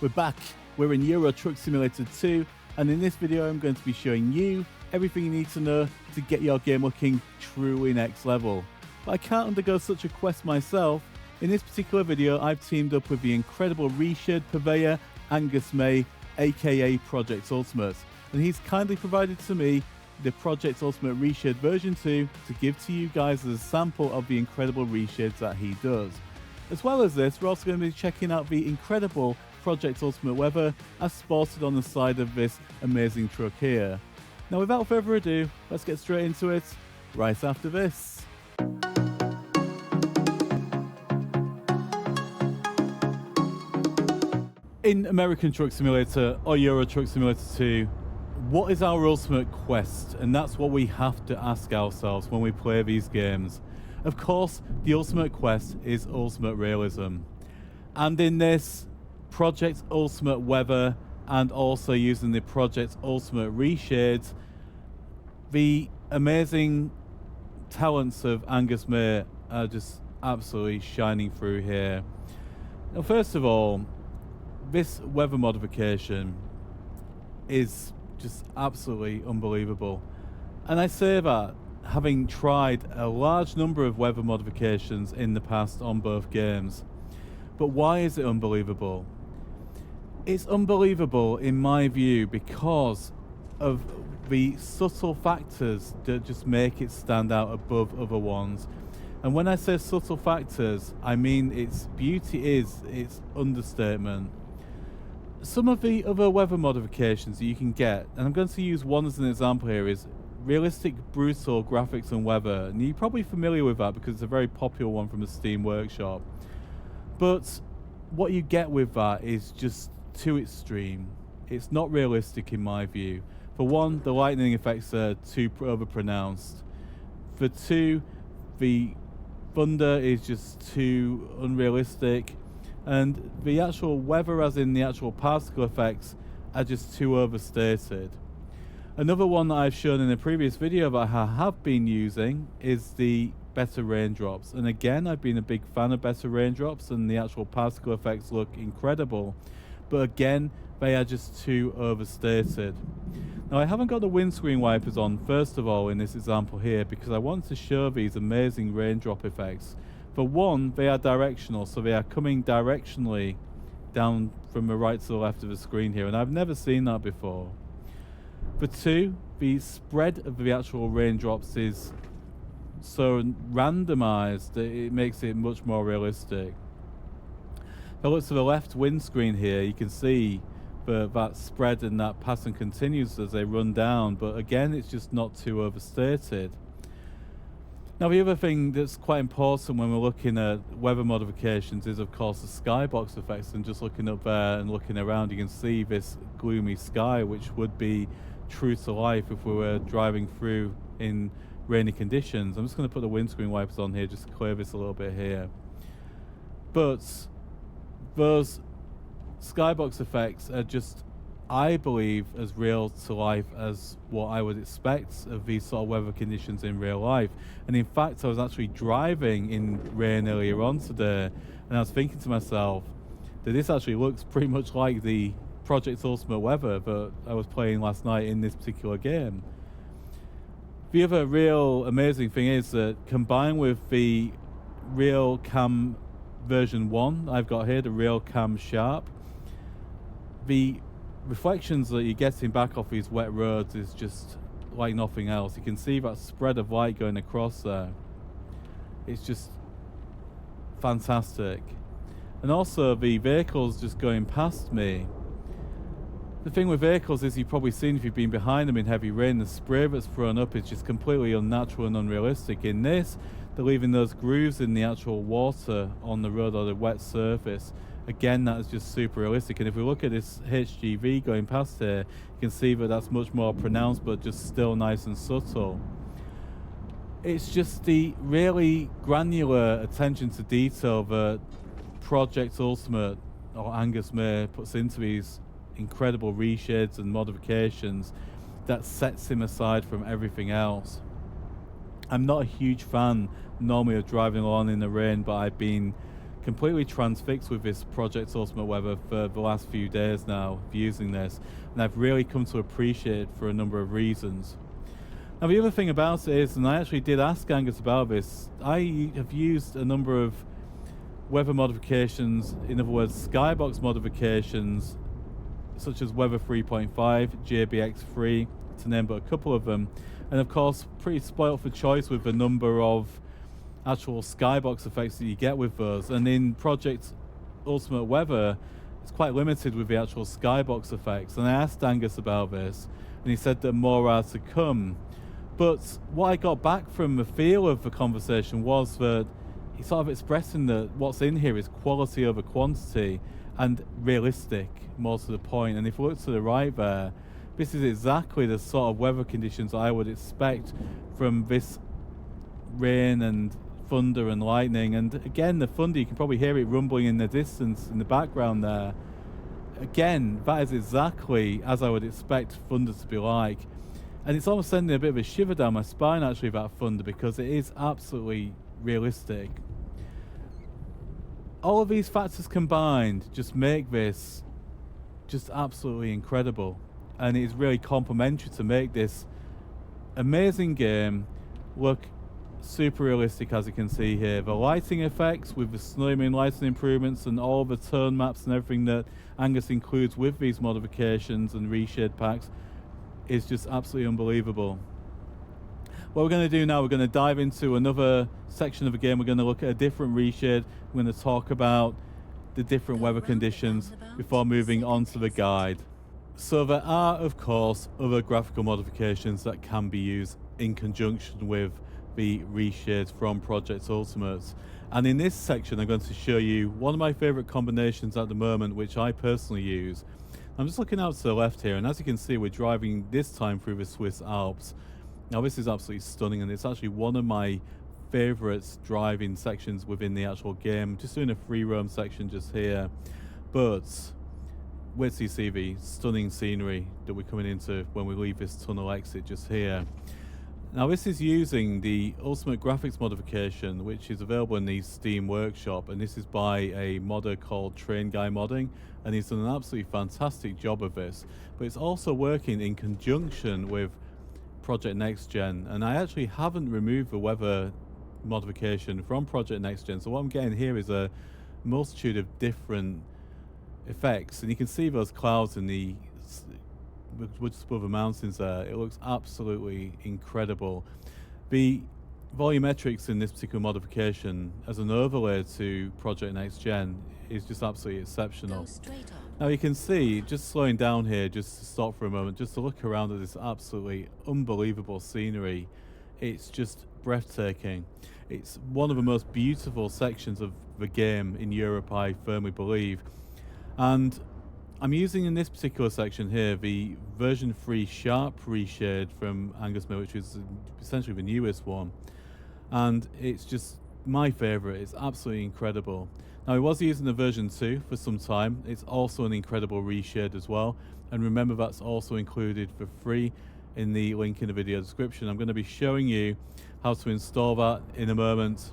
We're back. We're in Euro Truck Simulator 2, and in this video I'm going to be showing you everything you need to know to get your game looking truly next level. But I can't undergo such a quest myself. In this particular video I've teamed up with the incredible Reshade purveyor Angus May, aka Project Ultimate, and he's kindly provided to me the Project Ultimate Reshade version 2 to give to you guys as a sample of the incredible reshades that he does. As well as this, we're also going to be checking out the incredible Project Ultimate weather as spotted on the side of this amazing truck here. Now without further ado, let's get straight into it right after this. In American Truck Simulator or Euro Truck Simulator 2, what is our ultimate quest? And that's what we have to ask ourselves when we play these games. Of course, the ultimate quest is ultimate realism. And in this, Project Ultimate weather and also using the Project Ultimate reshades, the amazing talents of Angus May are just absolutely shining through here. Now, first of all, this weather modification is just absolutely unbelievable. And I say that having tried a large number of weather modifications in the past on both games. But why is it unbelievable? It's unbelievable in my view because of the subtle factors that just make it stand out above other ones. And when I say subtle factors, I mean its beauty is its understatement. Some of the other weather modifications that you can get, and I'm going to use one as an example here, is realistic brutal graphics and weather, and you're probably familiar with that because it's a very popular one from the Steam Workshop. But what you get with that is just too extreme. It's not realistic in my view. For one, the lightning effects are too overpronounced. For two, the thunder is just too unrealistic, and the actual weather, as in the actual particle effects, are just too overstated. Another one that I've shown in a previous video that I have been using is the better raindrops, and again I've been a big fan of better raindrops and the actual particle effects look incredible, but again they are just too overstated. Now I haven't got the windscreen wipers on first of all in this example here because I want to show these amazing raindrop effects. For one, they are directional, so they are coming directionally down from the right to the left of the screen here, and I've never seen that before. For two, the spread of the actual raindrops is so randomized that it makes it much more realistic. If I look to the left windscreen here, you can see that spread and that pattern continues as they run down, but again it's just not too overstated. Now the other thing that's quite important when we're looking at weather modifications is of course the skybox effects, and just looking up there and looking around you can see this gloomy sky which would be true to life if we were driving through in rainy conditions. I'm just going to put the windscreen wipers on here just to clear this a little bit here. But those skybox effects are just, I believe, as real to life as what I would expect of these sort of weather conditions in real life. And in fact, I was actually driving in rain earlier on today, and I was thinking to myself that this actually looks pretty much like the Project Ultimate weather that I was playing last night in this particular game. The other real amazing thing is that combined with the Real Cam version 1 I've got here, the Real Cam Sharp, the reflections that you're getting back off these wet roads is just like nothing else. You can see that spread of light going across there. It's just fantastic. And also the vehicles just going past me. The thing with vehicles is, you've probably seen if you've been behind them in heavy rain, the spray that's thrown up is just completely unnatural and unrealistic. In this, they're leaving those grooves in the actual water on the road or the wet surface. Again, that is just super realistic. And if we look at this HGV going past here, you can see that that's much more pronounced but just still nice and subtle. It's just the really granular attention to detail that Project Ultimate or Angus May puts into these incredible reshades and modifications that sets him aside from everything else. I'm not a huge fan normally of driving along in the rain, but I've been completely transfixed with this Project Ultimate Weather for the last few days now of using this, and I've really come to appreciate it for a number of reasons. Now the other thing about it is, and I actually did ask Angus about this, I have used a number of weather modifications, in other words skybox modifications, such as Weather 3.5, JBX3, to name but a couple of them, and of course pretty spoilt for choice with the number of actual skybox effects that you get with those. And in Project Ultimate Weather, it's quite limited with the actual skybox effects, and I asked Angus about this and he said that more are to come. But what I got back from the feel of the conversation was that he's sort of expressing that what's in here is quality over quantity and realistic, more to the point. And if you look to the right there, this is exactly the sort of weather conditions I would expect from this rain and thunder and lightning. And again, the thunder, you can probably hear it rumbling in the distance in the background there. Again, that is exactly as I would expect thunder to be like. And it's almost sending a bit of a shiver down my spine actually, that thunder, because it is absolutely realistic. All of these factors combined just make this just absolutely incredible, and it is really complementary to make this amazing game look super realistic, as you can see here. The lighting effects with the Snowymoon lighting improvements and all the tone maps and everything that Angus includes with these modifications and reshade packs is just absolutely unbelievable. What we're going to do now, we're going to dive into another section of the game. We're going to look at a different reshade. We're going to talk about the different weather conditions before moving on to the guide. So there are, of course, other graphical modifications that can be used in conjunction with the reshades from Project Ultimate. And in this section, I'm going to show you one of my favorite combinations at the moment, which I personally use. I'm just looking out to the left here, and as you can see, we're driving this time through the Swiss Alps. Now this is absolutely stunning, and it's actually one of my favorites driving sections within the actual game. Just doing a free roam section just here, but wait till you see the stunning scenery that we're coming into when we leave this tunnel exit just here. Now this is using the Ultimate Graphics modification, which is available in the Steam Workshop, and this is by a modder called Train Guy Modding, and he's done an absolutely fantastic job of this. But it's also working in conjunction with Project Next Gen, and I actually haven't removed the weather modification from Project Next Gen, so what I'm getting here is a multitude of different effects, and you can see those clouds in the just above the mountains there. It looks absolutely incredible. The volumetrics in this particular modification as an overlay to Project Next Gen is just absolutely exceptional. Now you can see, just slowing down here, just to stop for a moment, just to look around at this absolutely unbelievable scenery. It's just breathtaking. It's one of the most beautiful sections of the game in Europe, I firmly believe. And I'm using in this particular section here the version 3 Sharp Reshade from Angus May, which is essentially the newest one. And it's just my favourite. It's absolutely incredible. Now, I was using the version 2 for some time. It's also an incredible reshade as well. And remember, that's also included for free in the link in the video description. I'm going to be showing you how to install that in a moment.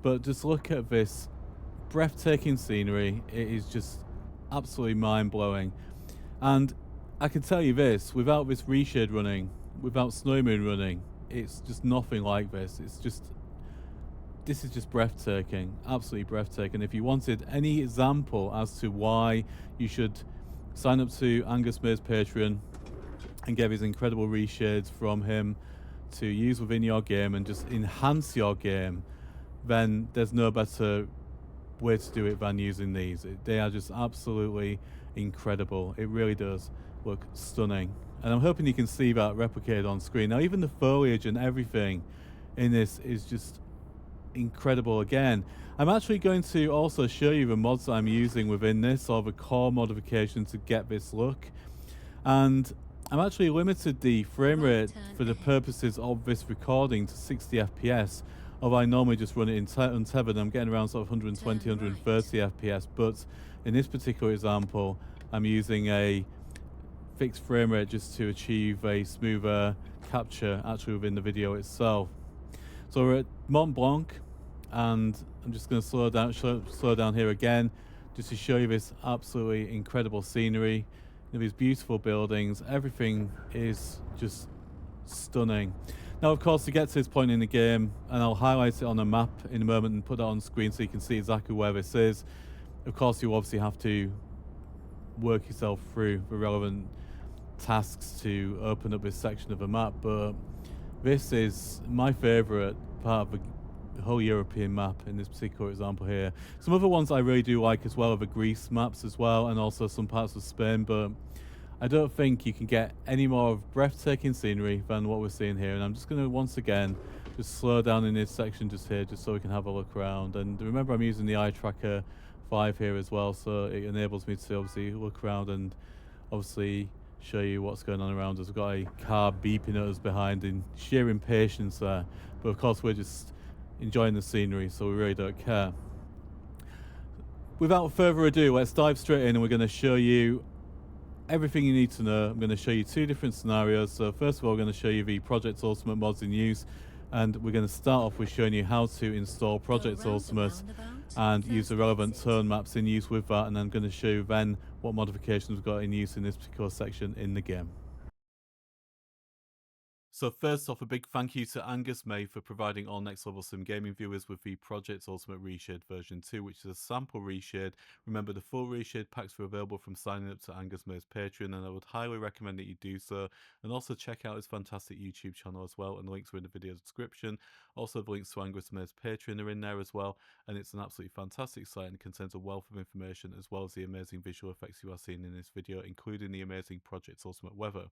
But just look at this breathtaking scenery. It is just absolutely mind-blowing. And I can tell you this, without this reshade running, without Snowymoon running, it's just nothing like this. This is just breathtaking, absolutely breathtaking. If you wanted any example as to why you should sign up to Angus May's Patreon and get his incredible reshades from him to use within your game and just enhance your game, then there's no better way to do it than using these. They are just absolutely incredible. It really does look stunning, and I'm hoping you can see that replicated on screen. Now even the foliage and everything in this is just incredible. Again, I'm actually going to also show you the mods that I'm using within this, or the core modification to get this look. And I'm actually limited the frame rate for the purposes of this recording to 60 FPS. Although I normally just run it in untethered, I'm getting around sort of 120, 130 FPS. But in this particular example, I'm using a fixed frame rate just to achieve a smoother capture actually within the video itself. So we're at Mont Blanc, and I'm just going to slow down here again, just to show you this absolutely incredible scenery. You know, these beautiful buildings. Everything is just stunning. Now, of course, to get to this point in the game, and I'll highlight it on a map in a moment and put that on screen so you can see exactly where this is. Of course, you obviously have to work yourself through the relevant tasks to open up this section of a map, but this is my favourite part of the whole European map in this particular example here. Some other ones I really do like as well are the Greece maps as well, and also some parts of Spain, but I don't think you can get any more of breathtaking scenery than what we're seeing here. And I'm just going to once again just slow down in this section just here, just so we can have a look around. And remember, I'm using the Eye Tracker 5 here as well, so it enables me to obviously look around and obviously show you what's going on around us. We've got a car beeping at us behind in sheer impatience there, but of course we're just enjoying the scenery, so we really don't care. Without further ado, let's dive straight in, and we're going to show you everything you need to know. I'm going to show you two different scenarios. So first of all, I'm going to show you the Project Ultimate mods in use, and we're going to start off with showing you how to install Project Ultimate and use the relevant tone maps in use with that, and I'm going to show you then what modifications we've got in use in this particular section in the game. So first off, a big thank you to Angus May for providing all NextLevelSimGaming viewers with the Project Ultimate Reshade version 2, which is a sample reshade. Remember, the full reshade packs are available from signing up to Angus May's Patreon, and I would highly recommend that you do so. And also check out his fantastic YouTube channel as well, and the links are in the video description. Also, the links to Angus May's Patreon are in there as well, and it's an absolutely fantastic site and contains a wealth of information as well as the amazing visual effects you are seeing in this video, including the amazing Project Ultimate weather.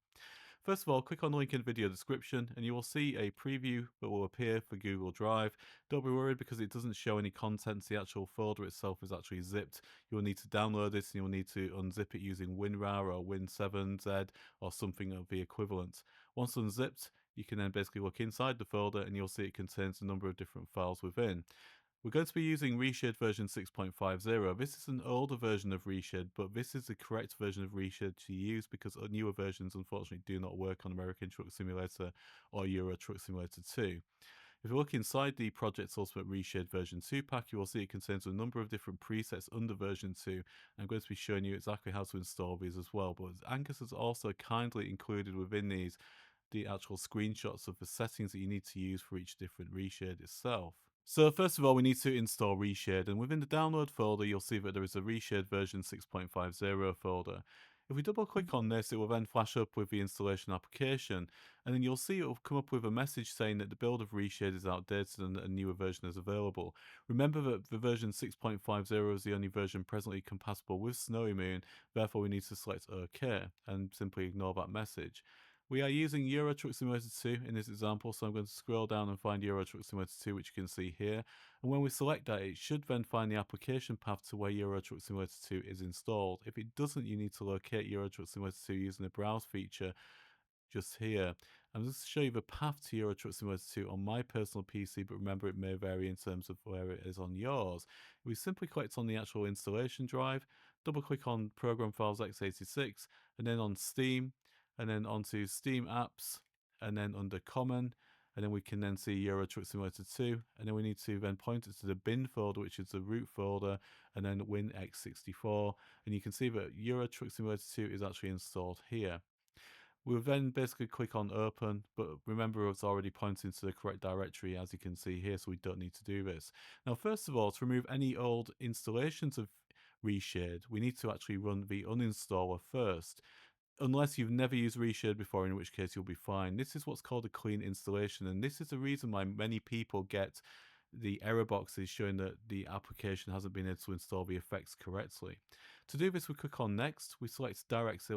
First of all, click on the link in the video description and you will see a preview that will appear for Google Drive. Don't be worried because it doesn't show any contents. The actual folder itself is actually zipped. You will need to download this and you will need to unzip it using WinRAR or Win7Z or something of the equivalent. Once unzipped, you can then basically look inside the folder and you'll see it contains a number of different files within. We're going to be using Reshade version 6.50. This is an older version of Reshade, but this is the correct version of Reshade to use because newer versions unfortunately do not work on American Truck Simulator or Euro Truck Simulator 2. If you look inside the Project Ultimate Reshade version 2 pack, you will see it contains a number of different presets under version 2. I'm going to be showing you exactly how to install these as well, but Angus has also kindly included within these the actual screenshots of the settings that you need to use for each different reshade itself. So first of all, we need to install Reshade, and within the download folder, you'll see that there is a Reshade version 6.50 folder. If we double click on this, it will then flash up with the installation application, and then you'll see it will come up with a message saying that the build of Reshade is outdated and that a newer version is available. Remember that the version 6.50 is the only version presently compatible with Snowymoon, therefore we need to select OK and simply ignore that message. We are using Euro Truck Simulator 2 in this example, so I'm going to scroll down and find Euro Truck Simulator 2, which you can see here. And when we select that, it should then find the application path to where Euro Truck Simulator 2 is installed. If it doesn't, you need to locate Euro Truck Simulator 2 using the browse feature just here. I'm just to show you the path to Euro Truck Simulator 2 on my personal PC, but remember it may vary in terms of where it is on yours. We simply click on the actual installation drive, double click on Program Files x86, and then on Steam, and then onto Steam Apps, and then under Common, and then we can then see Euro Truck Simulator 2, and then we need to then point it to the bin folder, which is the root folder, and then WinX64, and you can see that Euro Truck Simulator 2 is actually installed here. We'll then basically click on open, but remember it's already pointing to the correct directory as you can see here, so we don't need to do this. Now first of all, to remove any old installations of Reshade, we need to actually run the uninstaller first. Unless you've never used Reshade before, in which case you'll be fine. This is what's called a clean installation, and this is the reason why many people get the error boxes showing that the application hasn't been able to install the effects correctly. To do this, we click on Next, we select DirectX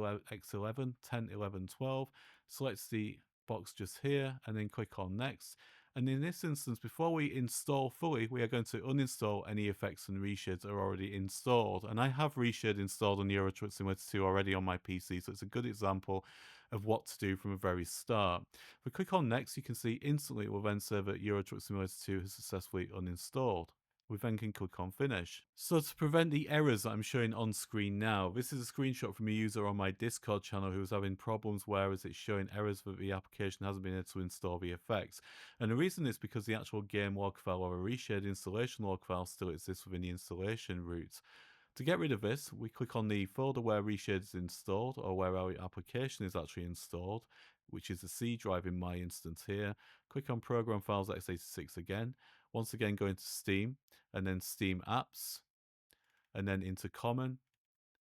11, 10, 11, 12, select the box just here, and then click on Next. And in this instance, before we install fully, we are going to uninstall any effects and reshades that are already installed. And I have Reshade installed on Euro Truck Simulator 2 already on my PC, so it's a good example of what to do from the very start. If we click on Next, you can see instantly it will then say that Euro Truck Simulator 2 has successfully uninstalled. We then can click on finish. So to prevent the errors that I'm showing on screen now, this is a screenshot from a user on my Discord channel who was having problems whereas it's showing errors that the application hasn't been able to install the effects. And the reason is because the actual game log file or a Reshade installation log file still exists within the installation route. To get rid of this, we click on the folder where Reshade is installed or where our application is actually installed, which is the C drive in my instance here. Click on Program Files x86 again. Once again, go into Steam and then Steam Apps and then into Common.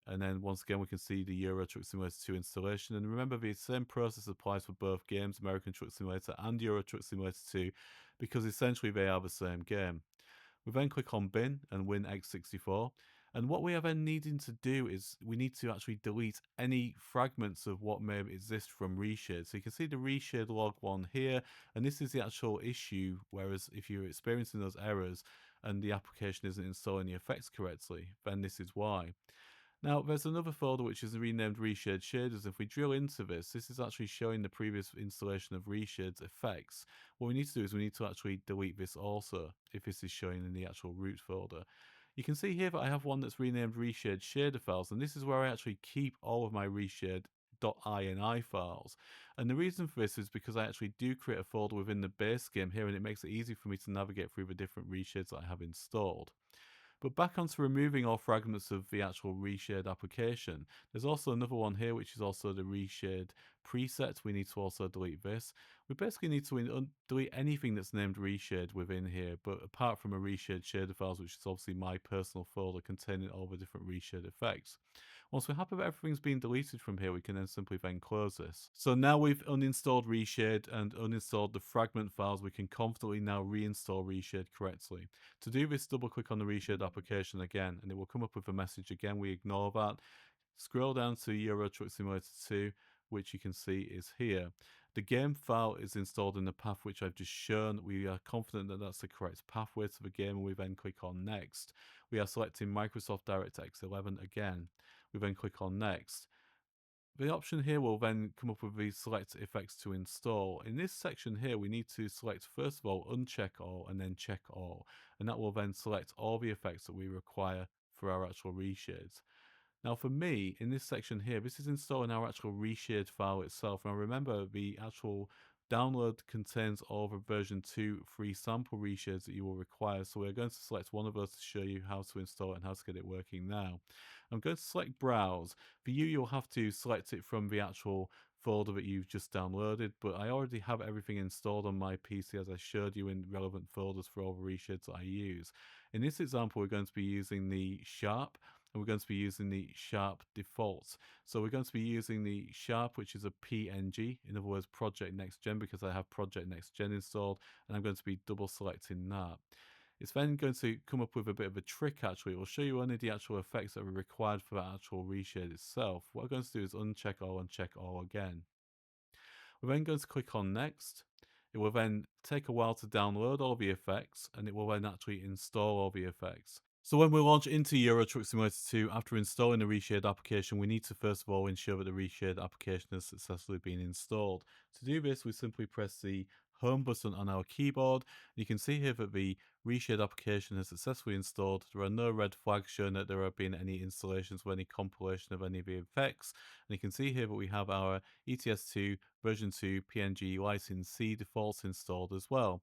And then once again, we can see the Euro Truck Simulator 2 installation. And remember, the same process applies for both games, American Truck Simulator and Euro Truck Simulator 2, because essentially they are the same game. We then click on bin and win x64. And what we are then needing to do is we need to actually delete any fragments of what may exist from Reshade. So you can see the Reshade log one here, and this is the actual issue. Whereas if you're experiencing those errors and the application isn't installing the effects correctly, then this is why. Now, there's another folder which is renamed Reshade Shaders. If we drill into this, this is actually showing the previous installation of Reshade's effects. What we need to do is we need to actually delete this also, if this is showing in the actual root folder. You can see here that I have one that's renamed Reshade Shader Files, and this is where I actually keep all of my Reshade.ini files. And the reason for this is because I actually do create a folder within the base game here, and it makes it easy for me to navigate through the different reshades that I have installed. But back onto removing all fragments of the actual Reshade application. There's also another one here, which is also the Reshade preset. We need to also delete this. We basically need to delete anything that's named Reshade within here, but apart from a Reshade shader files, which is obviously my personal folder containing all the different Reshade effects. Once we're happy that everything's been deleted from here, we can then simply then close this. So now we've uninstalled Reshade and uninstalled the fragment files, we can confidently now reinstall Reshade correctly. To do this, double click on the Reshade application again, and it will come up with a message again. We ignore that. Scroll down to Euro Truck Simulator 2, which you can see is here. The game file is installed in the path which I've just shown. We are confident that that's the correct pathway to the game, and we then click on Next. We are selecting Microsoft DirectX 11 again. We then click on Next. The option here will then come up with the select effects to install. In this section here, we need to select first of all uncheck all and then check all, and that will then select all the effects that we require for our actual reshades. Now for me, in this section here, this is installing our actual reshade file itself. Now remember, the actual download contains all the version 2 free sample reshades that you will require. So we're going to select one of those to show you how to install it and how to get it working now. I'm going to select browse. For you, you'll have to select it from the actual folder that you've just downloaded, but I already have everything installed on my PC as I showed you in relevant folders for all the reshades that I use. In this example, we're going to be using the Sharp, and we're going to be using the Sharp defaults. So we're going to be using the Sharp, which is a PNG, in other words, Project Next Gen, because I have Project Next Gen installed, and I'm going to be double selecting that. It's then going to come up with a bit of a trick actually. It will show you only the actual effects that are required for that actual reshade itself. What I'm going to do is uncheck all and check all again. We're then going to click on Next. It will then take a while to download all the effects, and it will then actually install all the effects. So when we launch into Euro Truck Simulator 2, after installing the Reshade application, we need to first of all ensure that the Reshade application has successfully been installed. To do this, we simply press the Home button on our keyboard. You can see here that the Reshade application has successfully installed. There are no red flags showing that there have been any installations or any compilation of any of the effects. And you can see here that we have our ETS2 version 2 PNG license C defaults installed as well.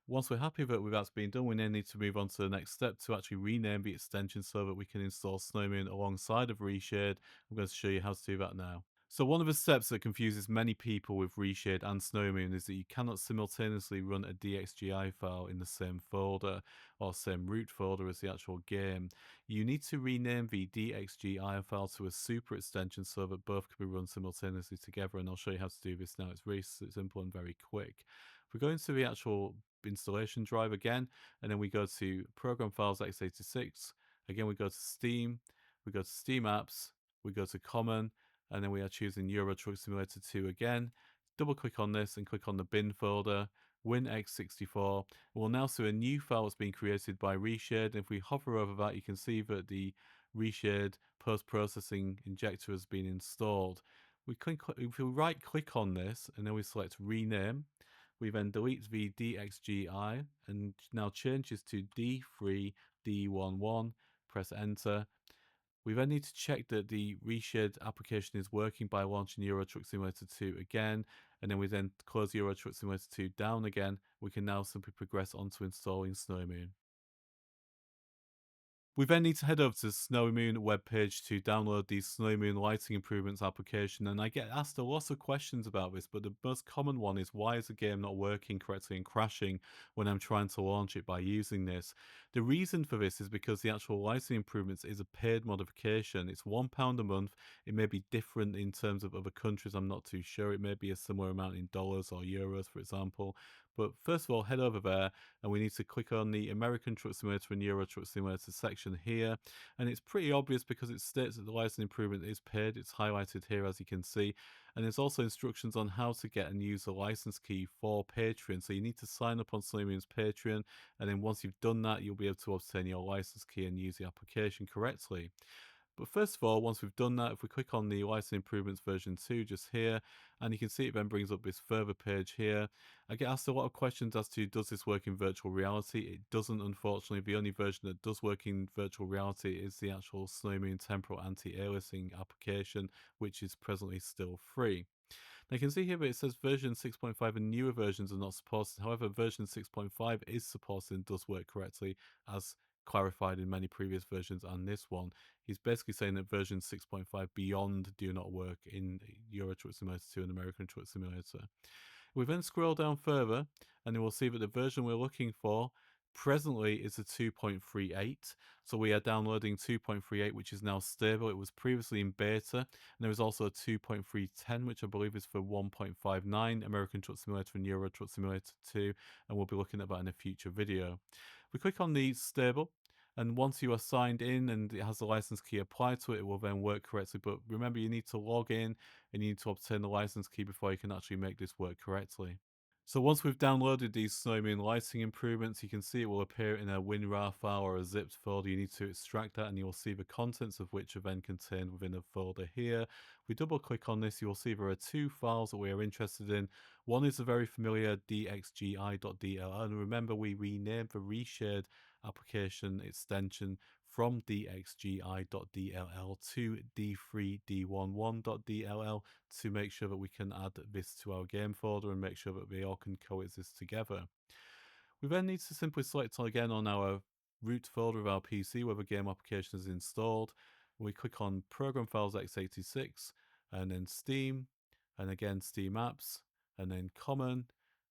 Once we're happy that that's been done, we then need to move on to the next step to actually rename the extension so that we can install Snowymoon alongside of Reshade. I'm going to show you how to do that now. So one of the steps that confuses many people with Reshade and Snowymoon is that you cannot simultaneously run a DXGI file in the same folder or same root folder as the actual game. You need to rename the DXGI file to a super extension so that both can be run simultaneously together, and I'll show you how to do this now. It's very simple and very quick. If we go into the actual installation drive again, and then we go to Program Files x86, again we go to Steam, we go to Steam Apps, we go to Common, and then we are choosing Euro Truck Simulator 2 again. Double click on this and click on the bin folder, WinX64. We'll now see a new file that's been created by Reshade. If we hover over that, you can see that the Reshade post-processing injector has been installed. If we right click on this and then we select rename, we then delete the DXGI and now change this to D3 D11, press enter. We then need to check that the Reshade application is working by launching Euro Truck Simulator 2 again, and then we then close Euro Truck Simulator 2 down again. We can now simply progress on to installing Snowymoon. We then need to head over to the Snowymoon webpage to download the Snowymoon lighting improvements application, and I get asked a lot of questions about this, but the most common one is why is the game not working correctly and crashing when I'm trying to launch it by using this? The reason for this is because the actual lighting improvements is a paid modification. It's £1 a month. It may be different in terms of other countries, I'm not too sure. It may be a similar amount in dollars or euros, for example. But first of all, head over there and we need to click on the American Truck Simulator and Euro Truck Simulator section here. And it's pretty obvious because it states that the license improvement is paid. It's highlighted here, as you can see. And there's also instructions on how to get and use the license key for Patreon. So you need to sign up on Snowymoon's Patreon. And then once you've done that, you'll be able to obtain your license key and use the application correctly. But first of all, once we've done that, if we click on the license improvements version 2 just here, and you can see it then brings up this further page here. I get asked a lot of questions as to does this work in virtual reality? It doesn't, unfortunately. The only version that does work in virtual reality is the actual Snowymoon temporal anti-aliasing application, which is presently still free. Now you can see here that it says version 6.5 and newer versions are not supported. However, version 6.5 is supported and does work correctly, as clarified in many previous versions and this one. He's basically saying that version 6.5 beyond do not work in Euro Truck Simulator 2 and American Truck Simulator. We then scroll down further and then we'll see that the version we're looking for presently is a 2.38. So we are downloading 2.38, which is now stable. It was previously in beta. And there is also a 2.310, which I believe is for 1.59 American Truck Simulator and Euro Truck Simulator 2. And we'll be looking at that in a future video. We click on the stable. And once you are signed in and it has the license key applied to it, it will then work correctly. But remember, you need to log in and you need to obtain the license key before you can actually make this work correctly. So once we've downloaded these Snowymoon lighting improvements, you can see it will appear in a WinRAR file or a zipped folder. You need to extract that and you will see the contents of which are then contained within a folder here. If we double click on this, you will see there are two files that we are interested in. One is a very familiar dxgi.dll, and remember we renamed the Reshade application extension from dxgi.dll to d3d11.dll to make sure that we can add this to our game folder and make sure that they all can coexist together. We then need to simply select again on our root folder of our PC where the game application is installed. We click on Program Files x86 and then Steam, and again Steam Apps, and then Common,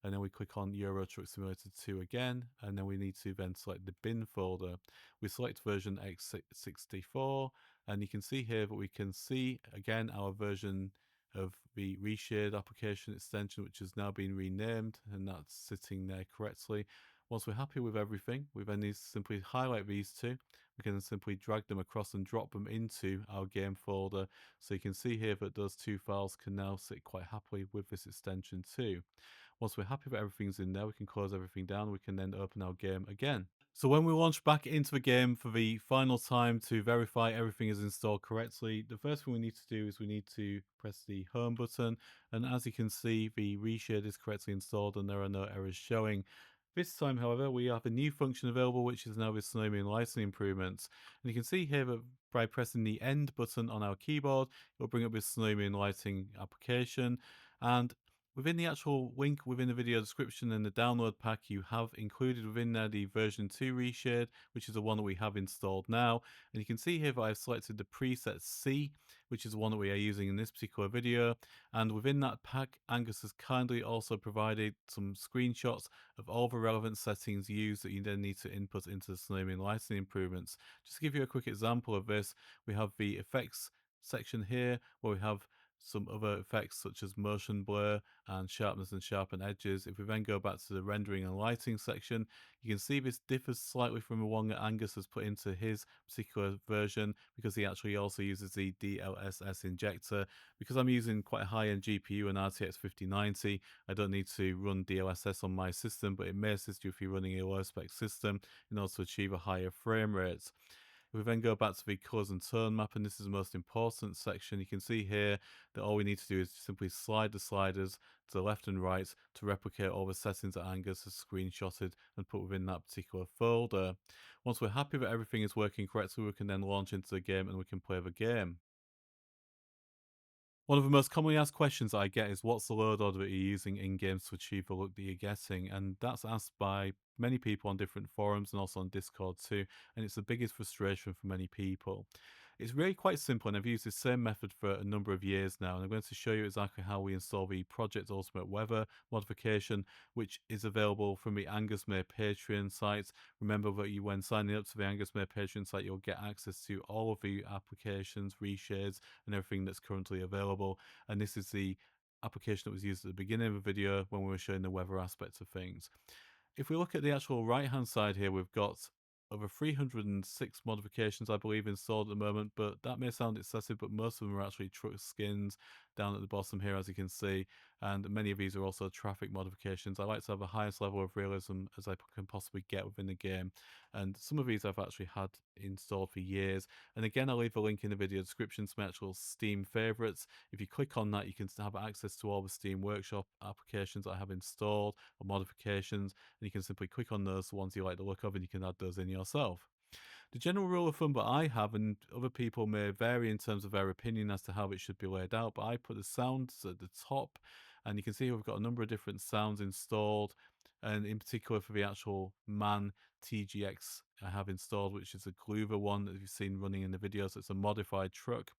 and then we click on Euro Truck Simulator 2 again, and then we need to then select the bin folder. We select version x64, and you can see here that we can see again our version of the Reshade application extension, which has now been renamed, and that's sitting there correctly. Once we're happy with everything, we then need to simply highlight these two. We can simply drag them across and drop them into our game folder. So you can see here that those two files can now sit quite happily with this extension too. Once we're happy that everything's in there, we can close everything down. We can then open our game again. So when we launch back into the game for the final time to verify everything is installed correctly, the first thing we need to do is we need to press the home button. And as you can see, the Reshade is correctly installed and there are no errors showing. This time, however, we have a new function available, which is now the Snowymoon lighting improvements. And you can see here that by pressing the end button on our keyboard, it will bring up this Snowymoon lighting application. And within the actual link within the video description and the download pack, you have included within there the version 2 Reshade, which is the one that we have installed now. And you can see here that I've selected the preset C, which is the one that we are using in this particular video. And within that pack, Angus has kindly also provided some screenshots of all the relevant settings used that you then need to input into the Snowymoon lighting improvements. Just to give you a quick example of this, we have the effects section here where we have some other effects such as motion blur and sharpness and sharpen edges. If we then go back to the rendering and lighting section, you can see this differs slightly from the one that Angus has put into his particular version because he actually also uses the DLSS injector. Because I'm using quite a high-end GPU and RTX 5090, I don't need to run DLSS on my system, but it may assist you if you're running a low-spec system in order to achieve a higher frame rate. If we then go back to the colours and tone map, and this is the most important section, you can see here that all we need to do is simply slide the sliders to the left and right to replicate all the settings that Angus has screenshotted and put within that particular folder. Once we're happy that everything is working correctly, we can then launch into the game and we can play the game. One of the most commonly asked questions I get is what's the load order that you're using in games to achieve the look that you're getting? And that's asked by many people on different forums and also on Discord too. And it's the biggest frustration for many people. It's really quite simple, and I've used the same method for a number of years now. And I'm going to show you exactly how we install the Project Ultimate Weather modification, which is available from the Angus May Patreon site. Remember that you, when signing up to the Angus May Patreon site, you'll get access to all of the applications, reshades, and everything that's currently available. And this is the application that was used at the beginning of the video when we were showing the weather aspects of things. If we look at the actual right-hand side here, we've got over 306 modifications, I believe, installed at the moment, but that may sound excessive, but most of them are actually truck skins down at the bottom here, as you can see, and many of these are also traffic modifications. I like to have the highest level of realism as I can possibly get within the game, and some of these I've actually had installed for years. And again, I'll leave a link in the video description to my actual Steam favorites. If you click on that, you can have access to all the Steam Workshop applications I have installed or modifications, and you can simply click on those, the ones you like the look of, and you can add those in yourself. The general rule of thumb that I have, and other people may vary in terms of their opinion as to how it should be laid out, but I put the sounds at the top, and you can see we've got a number of different sounds installed, and in particular for the actual MAN TGX I have installed, which is a Gluver one that you've seen running in the videos. It's a modified truck.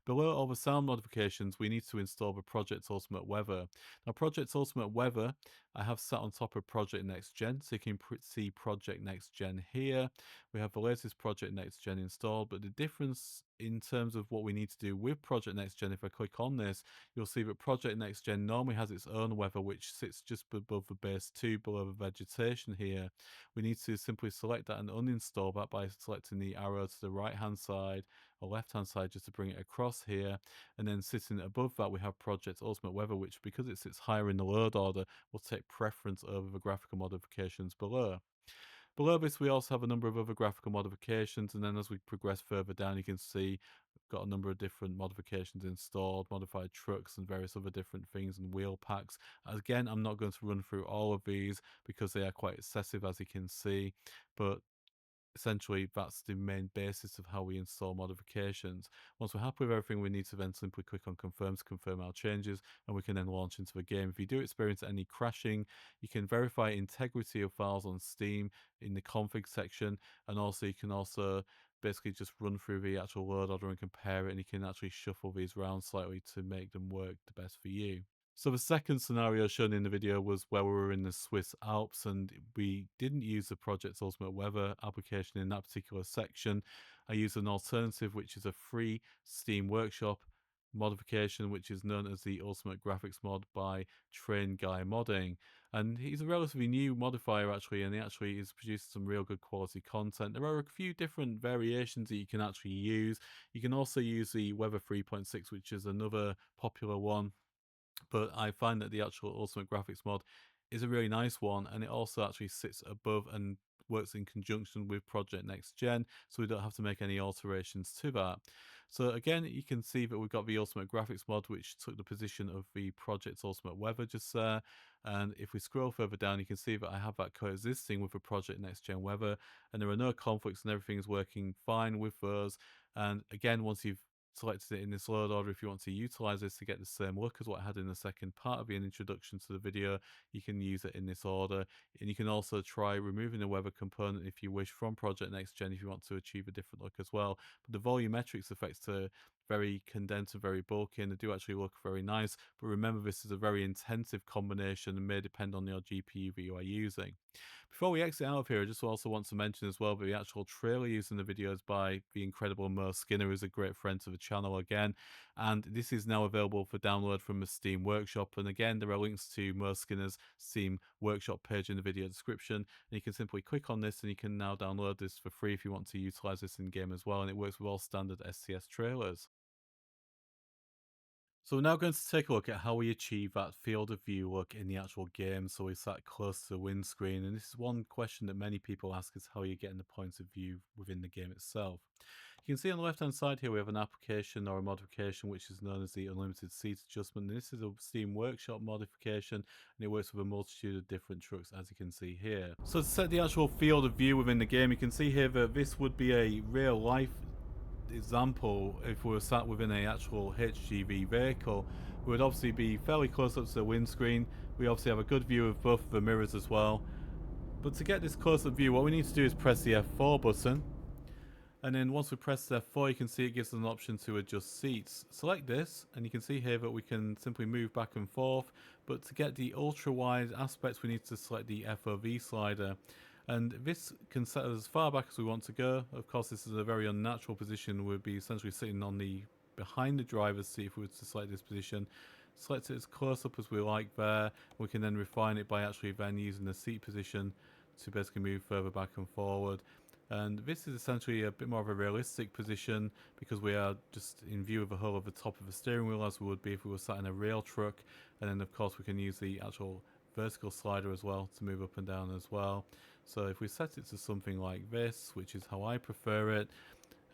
Below all the sound modifications, we need to install the Project Ultimate Weather. Now, Project Ultimate Weather, I have sat on top of Project Next Gen, so you can see Project Next Gen here. We have the latest Project Next Gen installed, but the difference in terms of what we need to do with Project Next Gen, if I click on this, you'll see that Project Next Gen normally has its own weather, which sits just above the base 2, below the vegetation here. We need to simply select that and uninstall that by selecting the arrow to the right hand side or left hand side just to bring it across here. And then sitting above that, we have Project Ultimate Weather, which, because it sits higher in the load order, will take preference over the graphical modifications below. Below this, we also have a number of other graphical modifications, and then as we progress further down, you can see we've got a number of different modifications installed, modified trucks and various other different things, and wheel packs. Again, I'm not going to run through all of these because they are quite excessive, as you can see, but essentially that's the main basis of how we install modifications. Once we're happy with everything, we need to then simply click on confirm to confirm our changes, and we can then launch into the game. If you do experience any crashing, you can verify integrity of files on Steam in the config section, and also you can also basically just run through the actual load order and compare it, and you can actually shuffle these around slightly to make them work the best for you. So the second scenario shown in the video was where we were in the Swiss Alps, and we didn't use the Project Ultimate Weather application in that particular section. I used an alternative, which is a free Steam Workshop modification, which is known as the Ultimate Graphics mod by Train Guy Modding. And he's a relatively new modifier actually, and he actually has produced some real good quality content. There are a few different variations that you can actually use. You can also use the Weather 3.6, which is another popular one, but I find that the actual Ultimate Graphics mod is a really nice one, and it also actually sits above and works in conjunction with Project Next Gen, so we don't have to make any alterations to that. So again, you can see that we've got the Ultimate Graphics mod, which took the position of the Project Ultimate Weather just there. And if we scroll further down, you can see that I have that coexisting with the Project Next Gen Weather, and there are no conflicts, and everything is working fine with those. And again, once you've selected it in this load order, if you want to utilize this to get the same look as what I had in the second part of the introduction to the video, you can use it in this order. And you can also try removing the weather component if you wish from Project Next Gen if you want to achieve a different look as well. But the volumetrics effects are very condensed and very bulky, and they do actually look very nice. But remember, this is a very intensive combination and may depend on your GPU that you are using. Before we exit out of here, I just also want to mention as well that the actual trailer used in the video is by the incredible Mo Skinner, who's a great friend to the channel again. And this is now available for download from the Steam Workshop. And again, there are links to Mo Skinner's Steam Workshop page in the video description. And you can simply click on this and you can now download this for free if you want to utilize this in game as well. And it works with all standard STS trailers. So we're now going to take a look at how we achieve that field of view look in the actual game. So we sat close to the windscreen, and this is one question that many people ask, is how you're getting the points of view within the game itself. You can see on the left hand side here we have an application or a modification which is known as the unlimited seat adjustment. And this is a Steam Workshop modification, and it works with a multitude of different trucks, as you can see here. So to set the actual field of view within the game, you can see here that this would be a real life example. If we were sat within an actual HGV vehicle, we would obviously be fairly close up to the windscreen. We obviously have a good view of both of the mirrors as well. But to get this close-up view, what we need to do is press the F4 button, and then once we press F4, you can see it gives us an option to adjust seats. Select this, and you can see here that we can simply move back and forth. But to get the ultra-wide aspects, we need to select the FOV slider. And this can set us as far back as we want to go. Of course, this is a very unnatural position. We'd be essentially sitting on the behind the driver's seat if we were to select this position. Select it as close up as we like there. We can then refine it by actually then using the seat position to basically move further back and forward. And this is essentially a bit more of a realistic position because we are just in view of the whole of the top of the steering wheel as we would be if we were sat in a rail truck. And then of course we can use the actual vertical slider as well to move up and down as well. So if we set it to something like this, which is how I prefer it,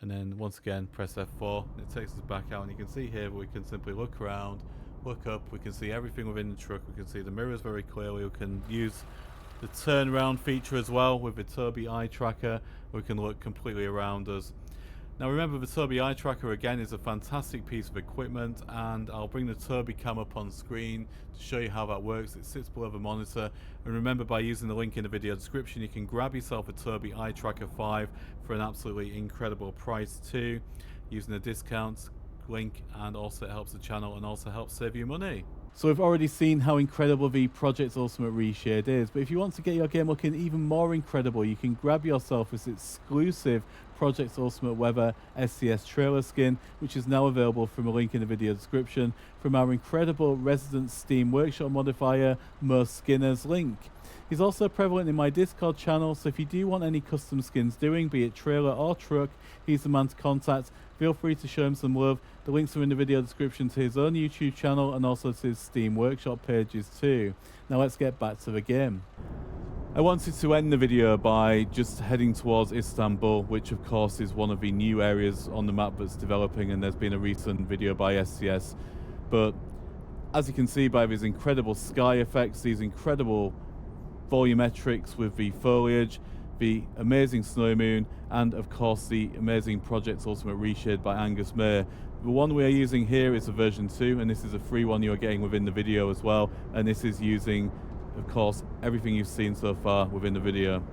and then once again press F4, it takes us back out, and you can see here we can simply look around, look up, we can see everything within the truck, we can see the mirrors very clearly, we can use the turnaround feature as well with the Tobii Eye Tracker. We can look completely around us. Now remember, the Tobii Eye Tracker again is a fantastic piece of equipment, and I'll bring the Tobii cam up on screen to show you how that works. It sits below the monitor, and remember, by using the link in the video description, you can grab yourself a Tobii Eye Tracker 5 for an absolutely incredible price too, using a discount link, and also it helps the channel and also helps save you money. So we've already seen how incredible the Project Ultimate Reshade is, but if you want to get your game looking even more incredible, you can grab yourself this exclusive Project Ultimate Weather SCS trailer skin, which is now available from a link in the video description from our incredible resident Steam Workshop modifier, Mo Skinner's link. He's also prevalent in my Discord channel, so if you do want any custom skins doing, be it trailer or truck, he's the man to contact. Feel free to show him some love. The links are in the video description to his own YouTube channel and also to his Steam Workshop pages too. Now let's get back to the game. I wanted to end the video by just heading towards Istanbul, which of course is one of the new areas on the map that's developing, and there's been a recent video by SCS. But as you can see by these incredible sky effects, these incredible volumetrics with the foliage, the amazing Snowymoon, and of course the amazing Project Ultimate Reshade by Angus May. The one we are using here is a version 2, and this is a free one you are getting within the video as well, and this is using, of course, everything you've seen so far within the video.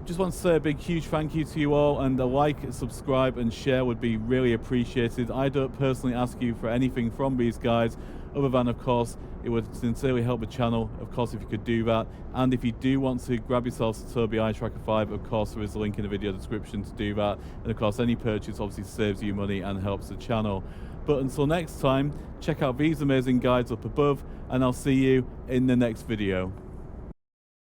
Just want to say a big huge thank you to you all, and a like, subscribe and share would be really appreciated. I don't personally ask you for anything from these guys other than, of course, it would sincerely help the channel, of course, if you could do that. And if you do want to grab yourselves a Tobii Eye Tracker 5, of course there is a link in the video description to do that, and of course any purchase obviously saves you money and helps the channel. But until next time, check out these amazing guides up above, and I'll see you in the next video.